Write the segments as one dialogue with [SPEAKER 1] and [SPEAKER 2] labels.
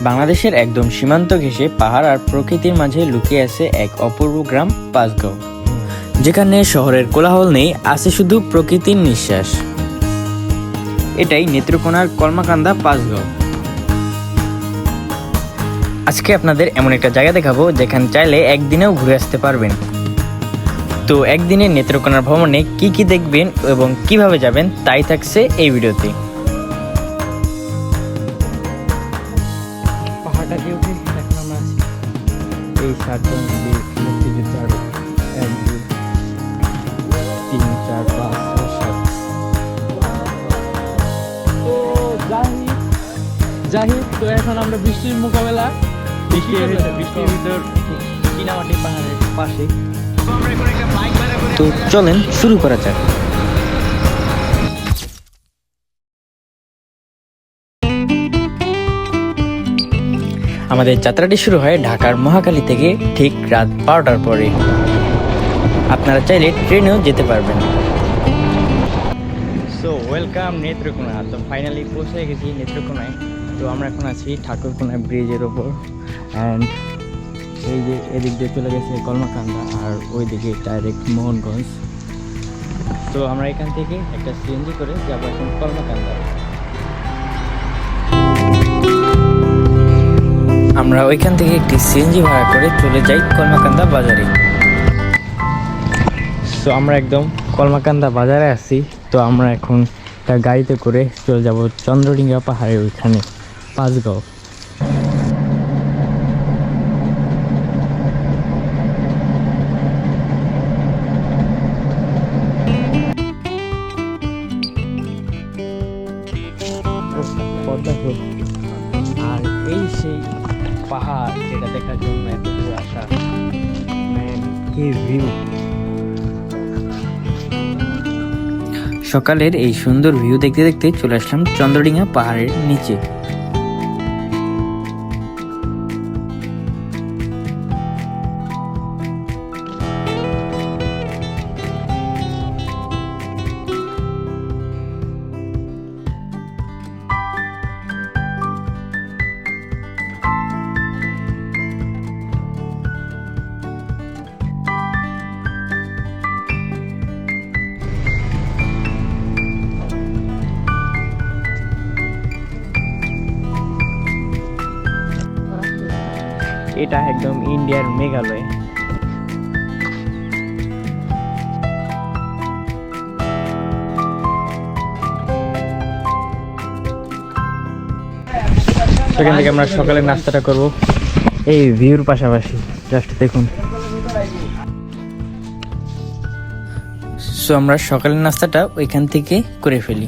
[SPEAKER 1] বাংলাদেশের একদম সীমান্ত ঘেঁষে পাহাড় আর প্রকৃতির মাঝে লুকিয়ে আছে এক অপূর্ব গ্রাম পাঁচগাঁও, যেখানে শহরের কোলাহল নেই, আছে শুধু প্রকৃতির নিঃশ্বাস। এটাই নেত্রকোনার কলমাকান্দা পাঁচগাঁও। আজকে আপনাদের এমন একটা জায়গা দেখাবো যেখানে চাইলে একদিনেও ঘুরে আসতে পারবেন। তো একদিনে নেত্রকোনার ভ্রমণে কি কি দেখবেন এবং কিভাবে যাবেন তাই থাকছে এই ভিডিওতে। পাহাড়টাকে উঠে এখন আমরা এই 7জন মুক্তিযোদ্ধার 1 2 3 4 5 6 7
[SPEAKER 2] জাহিদ। তো এখন আমরা বৃষ্টির মোকাবেলা
[SPEAKER 1] বৃষ্টির ভিতর চীনামাটি পাহাড়ের পাশে। তো চলেন শুরু করা যাক। আমাদের যাত্রাটি শুরু হয় ঢাকার মহাখালী থেকে ঠিক রাত 12টার পরে। আপনারা চাইলে ট্রেনেও যেতে পারবেন। So welcome Netrokona. তো ফাইনালি পৌঁছে গেছি নেত্রকোনায়। তো আমরা এখন আছি ঠাকুরকোনা ব্রিজের ওপর, অ্যান্ড এই যে এদিক দিয়ে চলে গেছে কলমাকান্দা আর ওই দিকে ডাইরেক্ট মোহনগঞ্জ। তো আমরা এখান থেকে একটা সিএনজি করে যাবো এখন কলমাকান্দা। আমরা ওইখান থেকে একটি সিএনজি ভাড়া করে চলে যাই কলমাকান্দা বাজারে। তো আমরা একদম কলমাকান্দা বাজারে আছি। তো আমরা এখন একটা গাড়িতে করে চলে যাব চন্দ্রডিঙ্গা পাহাড়ের ওইখানে পাঁচগাঁও। আর এই সেই পাহাড় যেটা দেখার জন্য এত দূর আসা। কি ভিউ! সকালের এই সুন্দর ভিউ দেখতে দেখতে চলে আসলাম চন্দ্রডিঙ্গা পাহাড়ের নিচে। এটা একদম ইন্ডিয়ার মেঘালয়। সেখান থেকে আমরা সকালের নাস্তাটা করব এই ভিউর পাশাপাশি। জাস্ট দেখুন। সো আমরা সকালের নাস্তাটা ওইখান থেকে করে ফেলি।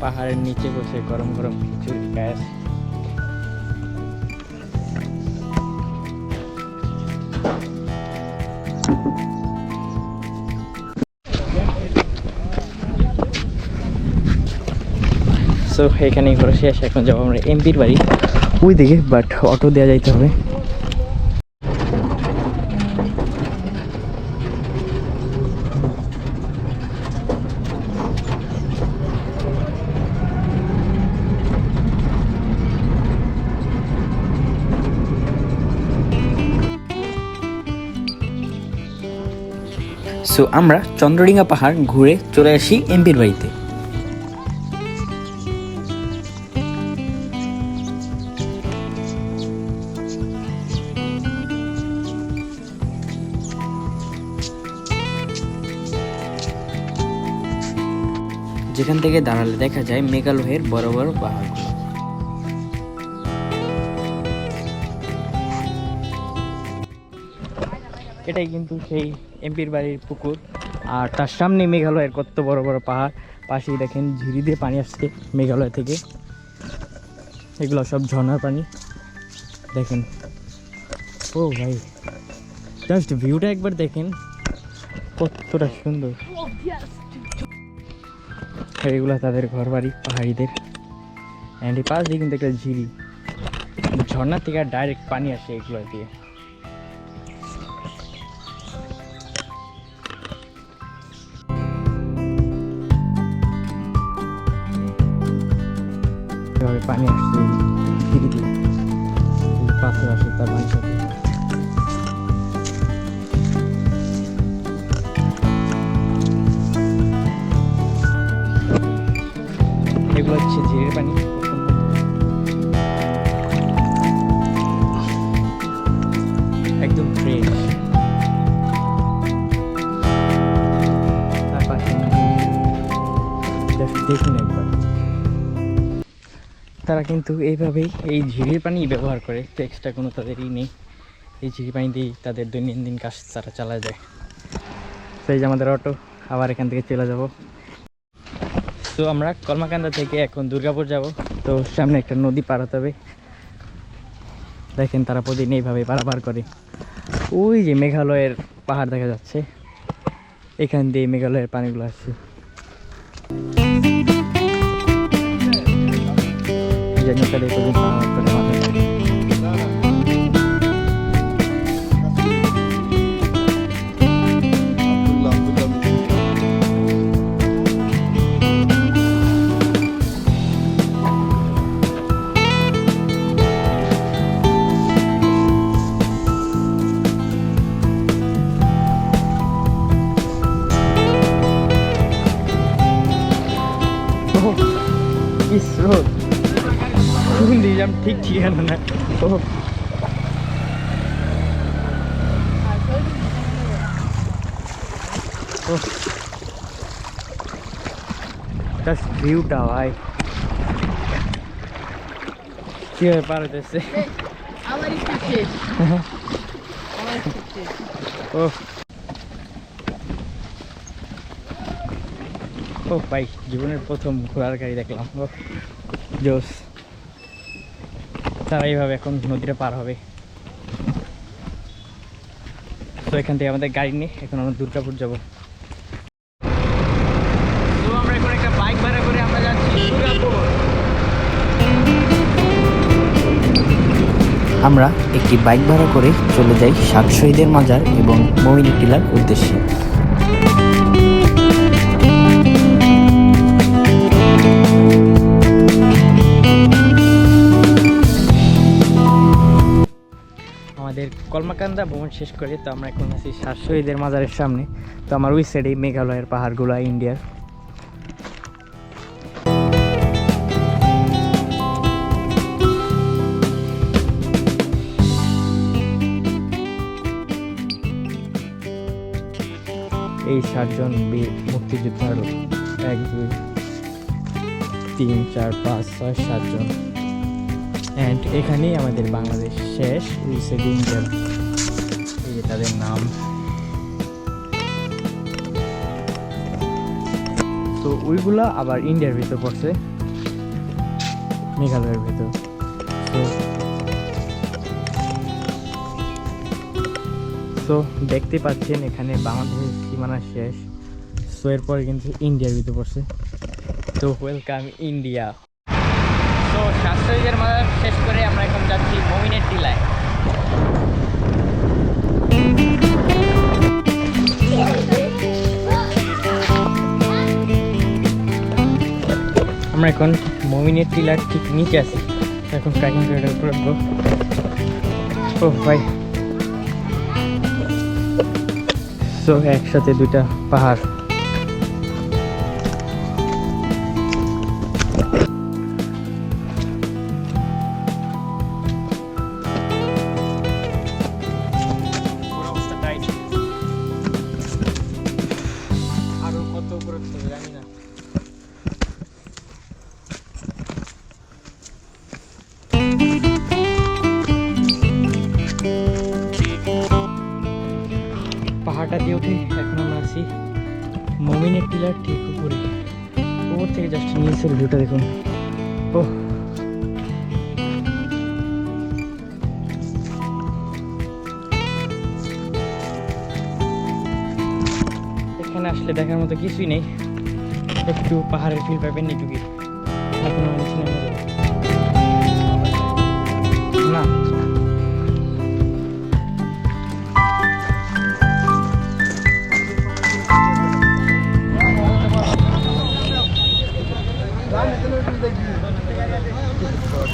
[SPEAKER 1] পাহাড়ের নিচে বসে গরম গরম খিচুড়ি খায়। সো এখানেই ঘোরা শেষ। এখন যাবো আমরা এমপির বাড়ি ওই দিকে, বাট অটো দেওয়া যাইতে হবে। সো আমরা চন্দ্রডিঙ্গা পাহাড় ঘুরে চলে আসি এমপির বাড়িতে। যেখান থেকে দাঁড়ালে দেখা যায় মেঘালয়ের বড় বড় পাহাড়গুলো। এটাই কিন্তু সেই এমপির বাড়ির পুকুর, আর তার সামনে মেঘালয়ের কত বড় বড় পাহাড়। পাশেই দেখেন ঝিরি দিয়ে পানি আসছে মেঘালয় থেকে। এগুলো সব ঝর্ণার পানি। দেখেন, ও ভাই, জাস্ট ভিউটা একবার দেখেন কতটা সুন্দর। এগুলো তাদের ঘর বাড়ি পাহাড়িদের। অ্যান্ড এই পাশ দিয়ে কিন্তু একটা ঝিরি, ঝর্ণা থেকে ডাইরেক্ট পানি আসে এগুলো দিয়ে। পানি আসছে। ঝিরি দিয়ে পাথর আসে তার পানির সাথে। এগুলো হচ্ছে ঝিরির পানি, একদম ফ্রেশ। তার পাশে দেখুন একবার, তারা কিন্তু এইভাবেই এই ঝিরির পানি ব্যবহার করে, এক্সট্রা কোনো তাদেরই নেই। এই ঝিরির পানি দিয়েই তাদের দৈনন্দিন কাজ তারা চালা যায়। সেই যে আমাদের অটো, আবার এখান থেকে চলে যাব। তো আমরা কলমাকান্দা থেকে এখন দুর্গাপুর যাব। তো সামনে একটা নদী পার হতে হবে, দেখেন তারা প্রতিদিন এইভাবে পারাপার করে। ওই যে মেঘালয়ের পাহাড় দেখা যাচ্ছে, এখান দিয়ে মেঘালয়ের পানিগুলো আসছে। কি স্রোত, কোন দিয়ে যাম ঠিক ঠিকানা না। ও জাস্ট ভিউটা ভাই কিভাবে পার হইতেছে। ও ও ভাই, জীবনের প্রথম ঘোড়ার গাড়ি দেখলাম। ও জোস। তারা এইভাবে এখন নদীটা পার হবে। তো এখান থেকে আমাদের গাড়ি নিয়ে এখন আমরা দুর্গাপুর যাব। তো আমরা এখন একটা বাইক ভাড়া করে আমরা যাচ্ছি দুর্গাপুর।
[SPEAKER 3] আমরা একটি বাইক ভাড়া করে চলে যাই সাত শহীদের মাজার এবং মমিনী টিলার উদ্দেশ্যে।
[SPEAKER 1] আমাদের কলমাকান্দা ভ্রমণ শেষ করে তো আমরা এখন আছি সাত শহীদের মাজারের সামনে। তো আমার ওই সাইডেই মেঘালয়ের পাহাড়গুলো, ইন্ডিয়ার। এই 7জন বীর মুক্তিযোদ্ধার 1 2 3 4 5 6 7 জন। অ্যান্ড এখানেই আমাদের বাংলাদেশ শেষ। ওই সাইডে ইন্ডিয়ার, এই যে তাদের নাম। তো ওইগুলা আবার ইন্ডিয়ার ভিতর পড়ছে, মেঘালয়ের ভিতর। তো দেখতে পাচ্ছেন এখানে বাংলাদেশের সীমানা শেষ। সো এরপরে কিন্তু ইন্ডিয়ার ভিতর পড়ছে। তো ওয়েলকাম ইন্ডিয়া। তো সাত শহীদের মাজার শেষ করে আমরা এখন যাচ্ছি মমিনের টিলায়। আমরা এখন মমিনের টিলার ঠিক নিচে আছি। এখন ট্রেকিং করে উপরে উঠবো। ও ভাই, সো একসাথে দুইটা পাহাড়। আরো কত উপরে জানি না। পাহাড়টা দিয়ে উঠে এখন আমরা আছি মমিনের টিলার ঠিক উপরে। উপর থেকে জাস্ট নিচের ভিউটা দেখুন। ও এখানে আসলে দেখার মতো কিছুই নেই, একটু পাহাড়ের ফিল পাবেন এটুকুই। এখন আমরা নিচে নেমে যাবো না।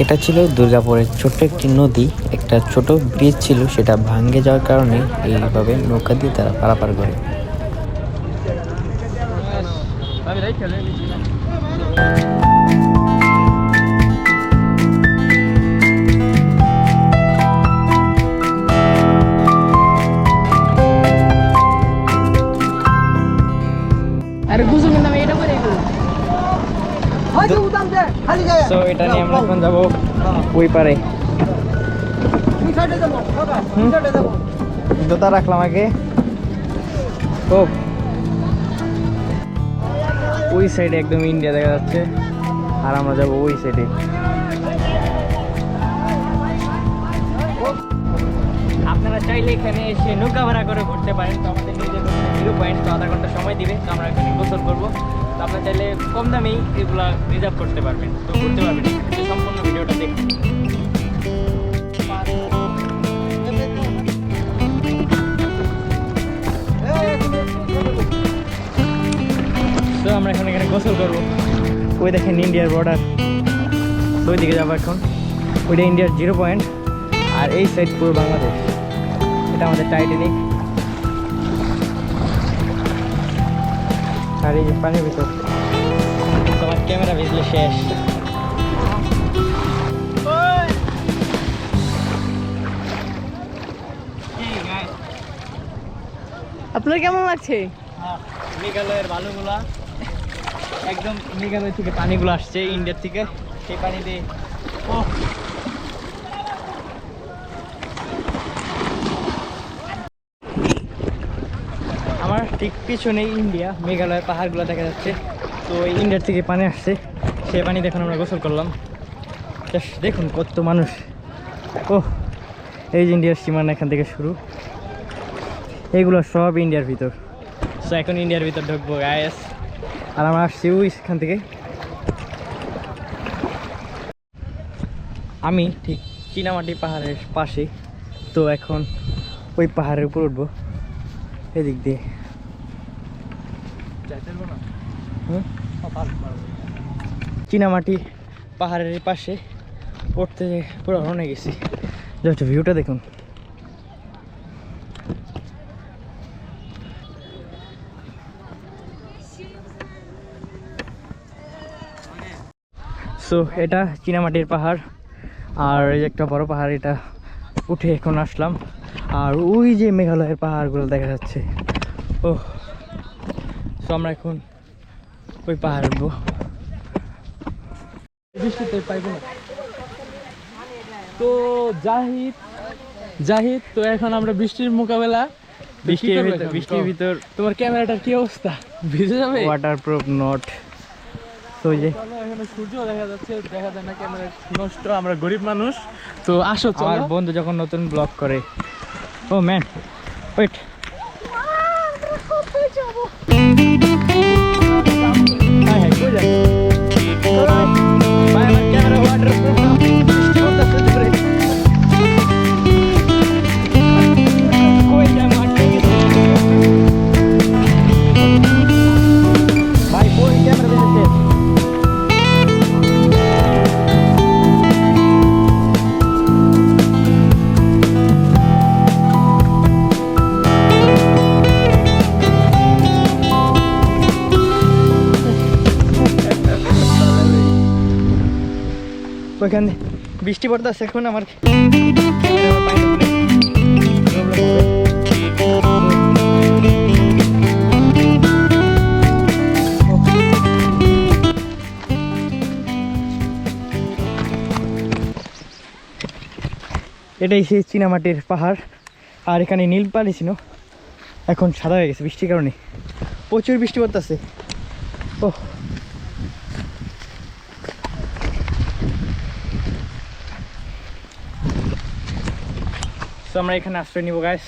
[SPEAKER 3] এটা ছিল দুর্গাপুরের ছোট্ট একটি নদী, একটা ছোট ব্রিজ ছিল, সেটা ভাঙ্গে যাওয়ার কারণে এইভাবে নৌকা দিয়ে তারা পারাপার করে।
[SPEAKER 2] আরে গুজু কিন্তু আমি এটা করে
[SPEAKER 1] সো এটা নিয়ে আমরা এখন যাবো ওই পারে। জুতা রাখলাম আগে। ও ওই সাইডে একদম ইন্ডিয়া দেখা যাচ্ছে, আর আমরা যাবো ওই সাইডে। আপনারা চাইলে এখানে এসে নৌকা ভাড়া করে ঘুরতে পারেন। তো আমাদের নিজের 0 পয়েন্ট, তো আধা ঘন্টা সময় দিবে। তো আমরা এখানে গোসল করবো। তো আপনারা চাইলে কম দামেই এগুলা রিজার্ভ করতে পারবেন, তো ঘুরতে পারবেন। তো সম্পূর্ণ ভিডিওটা দেখুন। তো আমরা এখন এখানে গোসল করবো। ওই দেখেন ইন্ডিয়ার বর্ডার, তো ওই দিকে যাবো এখন। ওইটা ইন্ডিয়ার 0 পয়েন্ট, আর এই সাইড পুরো বাংলাদেশ। এটা আমাদের টাইটানিক। আর এই যে পানির ভিতর তোমার ক্যামেরা ভিজলে শেষ।
[SPEAKER 2] আপনার কেমন লাগছে?
[SPEAKER 1] মেঘালয়ের বালুগুলা একদম মেঘালয় থেকে পানিগুলো আসছে ইন্ডিয়ার থেকে, সেই পানি দিয়ে আমার ঠিক পিছনেই ইন্ডিয়া, মেঘালয়ের পাহাড়গুলো দেখা যাচ্ছে। তো এই ইন্ডিয়ার থেকে পানি আসছে, সেই পানি দেখুন আমরা গোসল করলাম। দেখুন কত মানুষ। ও এই যে ইন্ডিয়ার সীমানা এখান থেকে শুরু, এইগুলো সব ইন্ডিয়ার ভিতর। সো এখন ইন্ডিয়ার ভিতর ঢুকবো গাইস, আর আমরা আসছি ওইখান থেকে। আমি ঠিক চীনামাটি পাহাড়ের পাশে, তো এখন ওই পাহাড়ের উপর উঠবো এদিক দিয়ে। চীনামাটি পাহাড়ের পাশে উঠতে পুরো রওনা গেছি। জাস্ট ভিউটা দেখুন। সো এটা চীনামাটির পাহাড়, আর এই যে একটা বড় পাহাড়, এটা উঠে এখন আসলাম। আর ওই যে মেঘালয়ের পাহাড়গুলো দেখা যাচ্ছে। ও সো আমরা এখন ওই পাহাড় উঠবো।
[SPEAKER 2] বৃষ্টিতে পাইবো না তো জাহিদ তো এখন আমরা বৃষ্টির মোকাবেলা
[SPEAKER 1] বৃষ্টির ভিতর
[SPEAKER 2] তোমার ক্যামেরাটার কি অবস্থা? ভিজে যাবে?
[SPEAKER 1] Waterproof not. তো যে
[SPEAKER 2] এখানে সূর্য দেখা যাচ্ছে, দেখা যায় না, ক্যামেরা নষ্ট, আমরা গরিব মানুষ। তো আসো
[SPEAKER 1] আমার
[SPEAKER 2] চলো।
[SPEAKER 1] বন্ধু যখন নতুন ব্লগ করে, ও ম্যান ওয়েট, হ্যাঁ হ্যাঁ কই যাবে ভাই, আমার ক্যামেরা ওয়াটারপ্রুফ না, বৃষ্টি পড়তেছে জোরে। কই যায় মাঠে গেছে ভাই, কই ক্যামেরা বেঁচেছে। ওইখানে বৃষ্টি পড়তেছে এখন, আমার ক্যামেরা পানি ঢুকলে প্রবলেম হবে। এটাই সেই চীনামাটির পাহাড়, আর এখানে নীল পানি ছিল, এখন সাদা হয়ে গেছে বৃষ্টির কারণে। প্রচুর বৃষ্টি পড়তেছে। ও তো আমরা এখানে আশ্রয় নিব গাইস।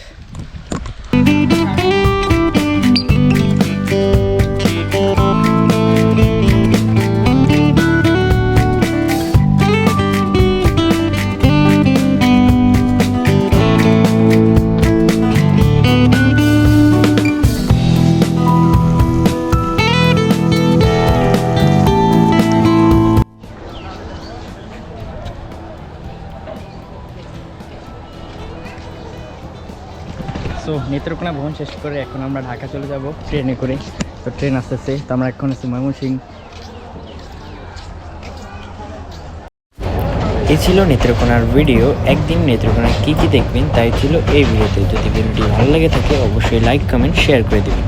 [SPEAKER 1] সো নেত্রকোনা ভ্রমণ শেষ করে এখন আমরা ঢাকা চলে যাব ট্রেনে করে। তো ট্রেন আসতেছে, তো আমরা এখন আছি ময়মনসিংহ।
[SPEAKER 3] এই ছিল নেত্রকোনার ভিডিও। একদিন নেত্রকোনায় কী কী দেখবেন তাই ছিল এই ভিডিওতে। যদি ভিডিওটি ভালো লেগে থাকে অবশ্যই লাইক কমেন্ট শেয়ার করে দেবেন।